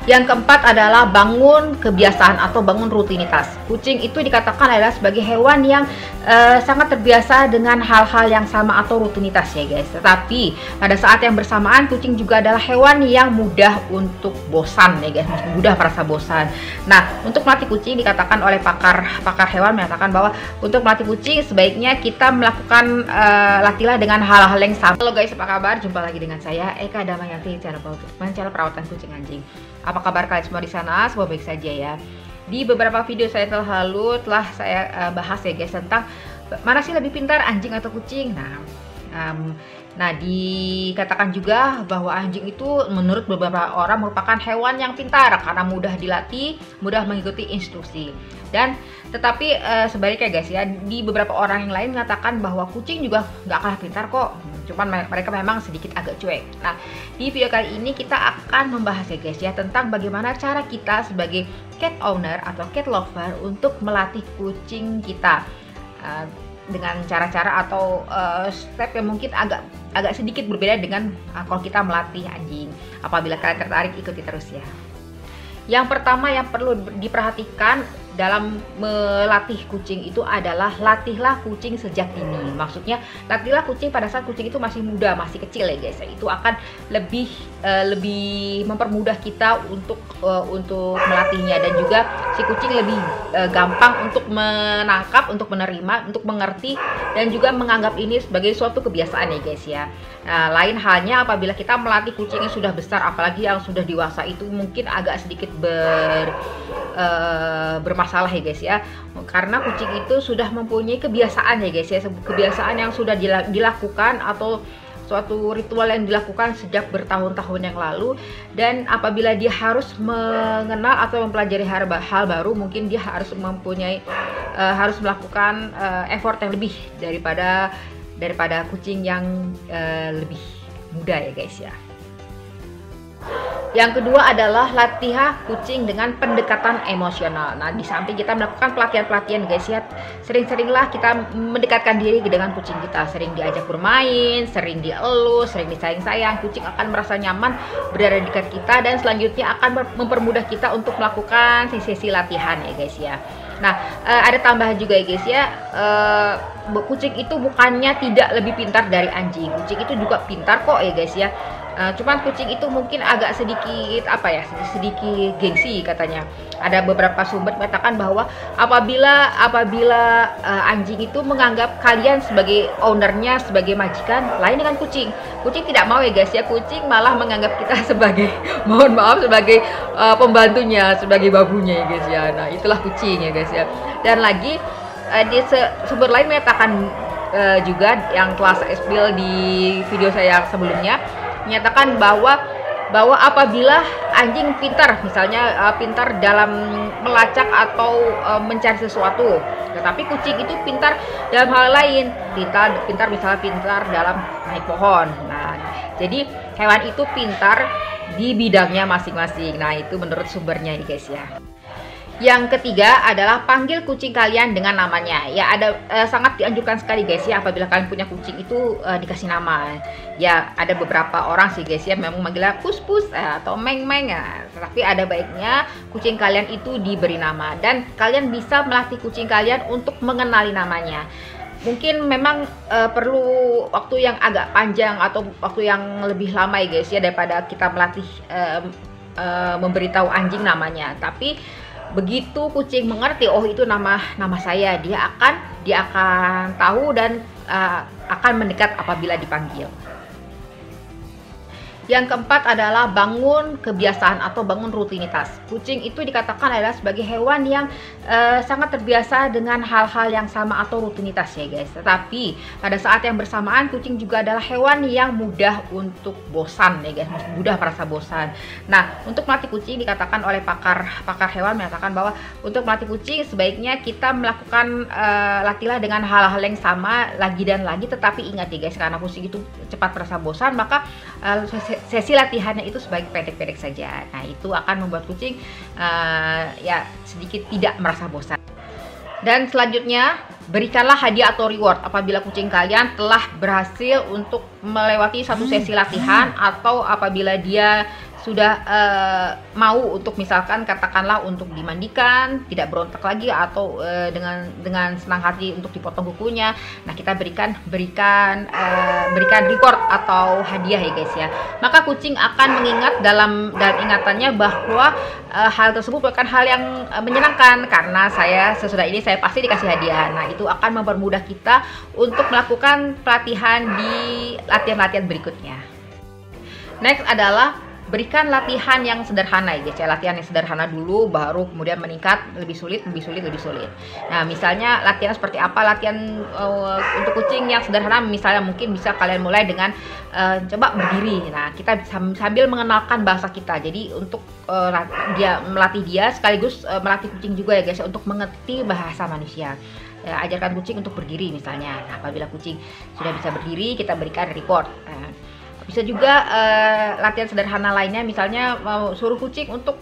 Yang keempat adalah bangun kebiasaan atau bangun rutinitas. Kucing itu dikatakan adalah sebagai hewan yang sangat terbiasa dengan hal-hal yang sama atau rutinitas ya guys. Tetapi pada saat yang bersamaan kucing juga adalah hewan yang mudah untuk bosan ya guys, mudah merasa bosan. Nah, untuk melatih kucing dikatakan oleh pakar hewan menyatakan bahwa untuk melatih kucing sebaiknya kita melakukan latihlah dengan hal-hal yang sama. Halo guys, apa kabar? Jumpa lagi dengan saya Eka Damayanti, channel perawatan kucing anjing. Apa kabar kalian semua di sana? Semoga baik saja ya. Di beberapa video saya lalu telah saya bahas ya guys tentang mana sih lebih pintar, anjing atau kucing. Nah, dikatakan juga bahwa anjing itu menurut beberapa orang merupakan hewan yang pintar karena mudah dilatih, mudah mengikuti instruksi. Tetapi sebaliknya guys ya, di beberapa orang yang lain mengatakan bahwa kucing juga nggak kalah pintar kok, cuman mereka memang sedikit agak cuek. Nah, di video kali ini kita akan membahas ya guys ya tentang bagaimana cara kita sebagai cat owner atau cat lover untuk melatih kucing kita dengan cara-cara atau step yang mungkin agak sedikit berbeda dengan kalau kita melatih anjing. Apabila kalian tertarik, ikuti terus ya. Yang pertama yang perlu diperhatikan dalam melatih kucing itu adalah latihlah kucing sejak dini. Maksudnya latihlah kucing pada saat kucing itu masih muda, masih kecil ya guys. Itu akan lebih mempermudah kita untuk melatihnya, dan juga si kucing lebih gampang untuk menangkap, untuk menerima, untuk mengerti, dan juga menganggap ini sebagai suatu kebiasaan ya guys ya. Nah, lain halnya apabila kita melatih kucing yang sudah besar, apalagi yang sudah dewasa, itu mungkin agak sedikit bermasalah ya guys ya, karena kucing itu sudah mempunyai kebiasaan ya guys ya, kebiasaan yang sudah dilakukan atau suatu ritual yang dilakukan sejak bertahun-tahun yang lalu. Dan apabila dia harus mengenal atau mempelajari hal baru, mungkin dia harus harus melakukan effort yang lebih daripada kucing yang lebih muda ya guys ya. Yang kedua adalah latihan kucing dengan pendekatan emosional. Nah, di samping kita melakukan pelatihan-pelatihan guys ya, sering-seringlah kita mendekatkan diri dengan kucing kita. Sering diajak bermain, sering dielus, sering disayang-sayang. Kucing akan merasa nyaman berada di dekat kita, dan selanjutnya akan mempermudah kita untuk melakukan sesi latihan ya guys ya. Nah, ada tambahan juga ya guys ya, kucing itu bukannya tidak lebih pintar dari anjing. Kucing itu juga pintar kok ya guys ya. Cuman kucing itu mungkin agak sedikit sedikit gengsi katanya. Ada beberapa sumber mengatakan bahwa apabila anjing itu menganggap kalian sebagai ownernya, sebagai majikan, lain dengan kucing. Kucing tidak mau ya guys ya, kucing malah menganggap kita sebagai sebagai pembantunya, sebagai babunya ya guys ya. Nah, itulah kucing ya guys ya. Dan lagi di sumber lain menyatakan juga yang telah saya spill di video saya yang sebelumnya, menyatakan bahwa apabila anjing pintar, misalnya pintar dalam melacak atau mencari sesuatu, tetapi kucing itu pintar dalam hal lain, misalnya pintar dalam naik pohon. Nah, jadi hewan itu pintar di bidangnya masing-masing. Nah, itu menurut sumbernya nih guys ya. Yang ketiga adalah panggil kucing kalian dengan namanya. Ya, ada sangat dianjurkan sekali guys ya, apabila kalian punya kucing itu dikasih nama. Ya, ada beberapa orang sih guys ya memang manggilnya pus-pus atau meng-meng ya. Tapi ada baiknya kucing kalian itu diberi nama, dan kalian bisa melatih kucing kalian untuk mengenali namanya. Mungkin memang perlu waktu yang agak panjang atau waktu yang lebih lama ya guys ya, daripada kita melatih memberitahu anjing namanya. Tapi begitu kucing mengerti, oh itu nama saya, dia akan tahu dan akan mendekat apabila dipanggil. Yang keempat adalah bangun kebiasaan atau bangun rutinitas. Kucing itu dikatakan adalah sebagai hewan yang sangat terbiasa dengan hal-hal yang sama atau rutinitas ya guys. Tetapi pada saat yang bersamaan kucing juga adalah hewan yang mudah untuk bosan ya guys, mudah merasa bosan. Nah, untuk melatih kucing dikatakan oleh pakar hewan menyatakan bahwa untuk melatih kucing sebaiknya kita melakukan latihlah dengan hal-hal yang sama lagi dan lagi. Tetapi ingat ya guys, karena kucing itu cepat merasa bosan, maka sesi latihannya itu sebaik pendek-pendek saja. Nah, itu akan membuat kucing ya sedikit tidak merasa bosan. Dan selanjutnya, berikanlah hadiah atau reward apabila kucing kalian telah berhasil untuk melewati satu sesi latihan, atau apabila dia mau untuk misalkan katakanlah untuk dimandikan, tidak berontak lagi, atau dengan senang hati untuk dipotong kukunya, nah kita berikan reward atau hadiah ya guys ya. Maka kucing akan mengingat dalam ingatannya bahwa hal tersebut bukan hal yang menyenangkan, karena sesudah ini saya pasti dikasih hadiah. Nah, itu akan mempermudah kita untuk melakukan pelatihan di latihan-latihan berikutnya. Next adalah berikan latihan yang sederhana ya guys ya. Latihan yang sederhana dulu, baru kemudian meningkat lebih sulit. Nah, misalnya latihan seperti apa? Latihan untuk kucing yang sederhana misalnya mungkin bisa kalian mulai dengan coba berdiri. Nah, kita sambil mengenalkan bahasa kita. Jadi untuk melatih dia sekaligus melatih kucing juga ya guys ya, untuk mengerti bahasa manusia. Ajarkan kucing untuk berdiri misalnya. Nah, apabila kucing sudah bisa berdiri, kita berikan reward. Bisa juga latihan sederhana lainnya, misalnya suruh kucing untuk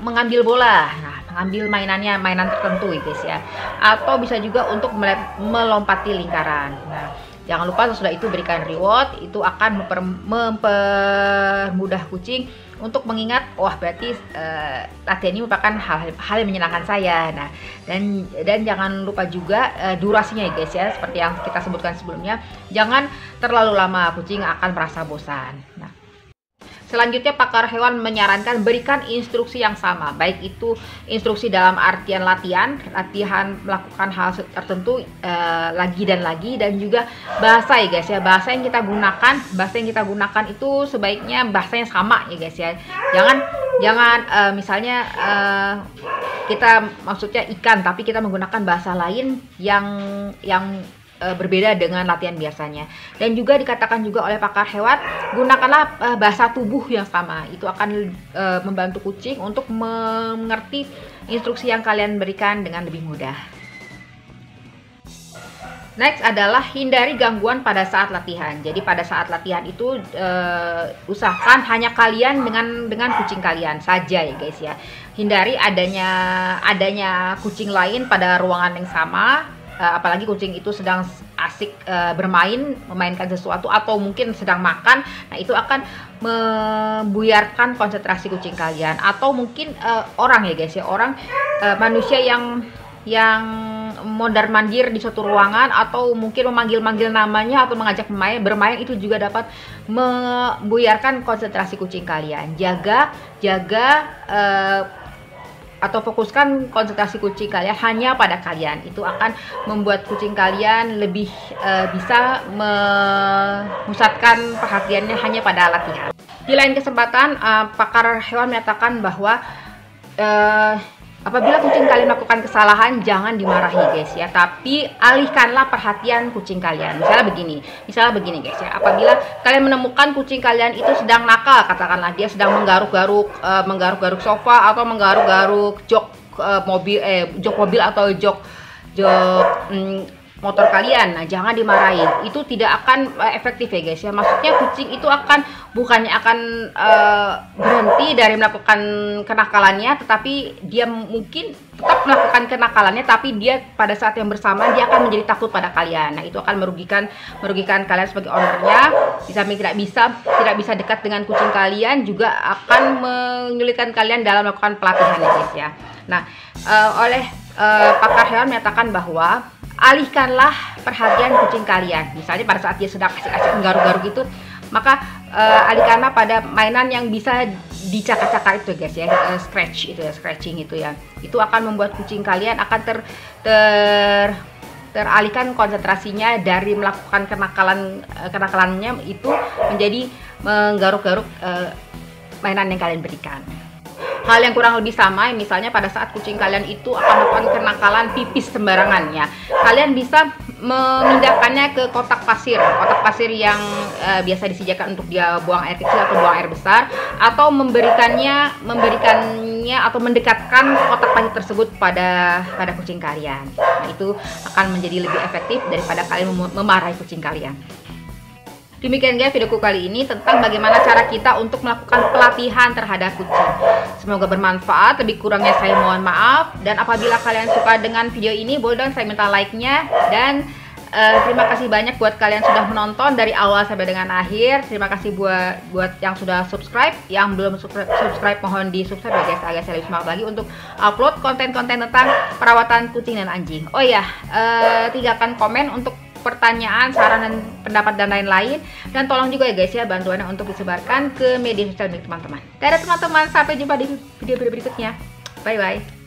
mengambil bola, mengambil mainan tertentu ya guys ya, atau bisa juga untuk melompati lingkaran. Nah, jangan lupa sesudah itu berikan reward, itu akan mempermudah kucing untuk mengingat, wah berarti latihan ini merupakan hal yang menyenangkan saya. Nah, dan jangan lupa juga durasinya ya guys ya, seperti yang kita sebutkan sebelumnya, jangan terlalu lama, kucing akan merasa bosan. Nah, selanjutnya pakar hewan menyarankan berikan instruksi yang sama, baik itu instruksi dalam artian latihan melakukan hal tertentu lagi dan lagi, dan juga bahasa ya guys ya. Bahasa yang kita gunakan itu sebaiknya bahasanya sama ya guys ya. Jangan misalnya kita maksudnya ikan tapi kita menggunakan bahasa lain yang berbeda dengan latihan biasanya. Dan juga dikatakan juga oleh pakar hewan, gunakanlah bahasa tubuh yang sama. Itu akan membantu kucing untuk mengerti instruksi yang kalian berikan dengan lebih mudah. Next adalah hindari gangguan pada saat latihan. Jadi pada saat latihan itu usahakan hanya kalian dengan kucing kalian saja ya guys ya. Hindari adanya kucing lain pada ruangan yang sama. Apalagi kucing itu sedang asik memainkan sesuatu, atau mungkin sedang makan. Nah, itu akan membuyarkan konsentrasi kucing kalian. Atau mungkin orang ya guys ya, manusia yang mondar-mandir di suatu ruangan, atau mungkin memanggil-manggil namanya atau mengajak bermain, itu juga dapat membuyarkan konsentrasi kucing kalian. Jaga atau fokuskan konsentrasi kucing kalian hanya pada kalian. Itu akan membuat kucing kalian lebih bisa memusatkan perhatiannya hanya pada latihan. Di lain kesempatan, pakar hewan menyatakan bahwa apabila kucing kalian melakukan kesalahan, jangan dimarahi guys ya, tapi alihkanlah perhatian kucing kalian. Misalnya begini guys ya, apabila kalian menemukan kucing kalian itu sedang nakal, katakanlah dia sedang menggaruk-garuk sofa, atau menggaruk-garuk jok mobil atau jok motor kalian. Nah, jangan dimarahi. Itu tidak akan efektif ya guys ya. Maksudnya kucing itu bukannya akan berhenti dari melakukan kenakalannya, tetapi dia mungkin tetap melakukan kenakalannya, tapi dia pada saat yang bersamaan dia akan menjadi takut pada kalian. Nah, itu akan merugikan kalian sebagai ownernya. Di samping tidak bisa dekat dengan kucing kalian, juga akan menyulitkan kalian dalam melakukan pelatihan ya guys ya. Nah, oleh pakar hewan menyatakan bahwa alihkanlah perhatian kucing kalian. Misalnya pada saat dia sedang asik-asik menggaruk-garuk gitu, maka alihkanlah pada mainan yang bisa dicakar-cakar itu guys ya, scratching itu ya. Itu akan membuat kucing kalian akan teralihkan konsentrasinya dari melakukan kenakalannya itu menjadi menggaruk-garuk mainan yang kalian berikan. Hal yang kurang lebih sama, misalnya pada saat kucing kalian itu akan melakukan kenakalan pipis sembarangan ya, kalian bisa memindahkannya ke kotak pasir yang biasa disediakan untuk dia buang air kecil atau buang air besar, atau memberikannya atau mendekatkan kotak pasir tersebut pada kucing kalian. Nah, itu akan menjadi lebih efektif daripada kalian memarahi kucing kalian. Demikian guys videoku kali ini tentang bagaimana cara kita untuk melakukan pelatihan terhadap kucing. Semoga bermanfaat, lebih kurangnya saya mohon maaf. Dan apabila kalian suka dengan video ini, boleh dong saya minta like-nya. Dan Terima kasih banyak buat kalian sudah menonton dari awal sampai dengan akhir. Terima kasih buat yang sudah subscribe. Yang belum subscribe mohon di subscribe ya guys, agar saya lebih semangat lagi untuk upload konten-konten tentang perawatan kucing dan anjing. Oh iya, tinggalkan komen untuk pertanyaan, saran, dan pendapat dan lain-lain, dan tolong juga ya guys ya bantuannya untuk disebarkan ke media sosial milik teman-teman. Dadah teman-teman, sampai jumpa di video berikutnya. Bye bye.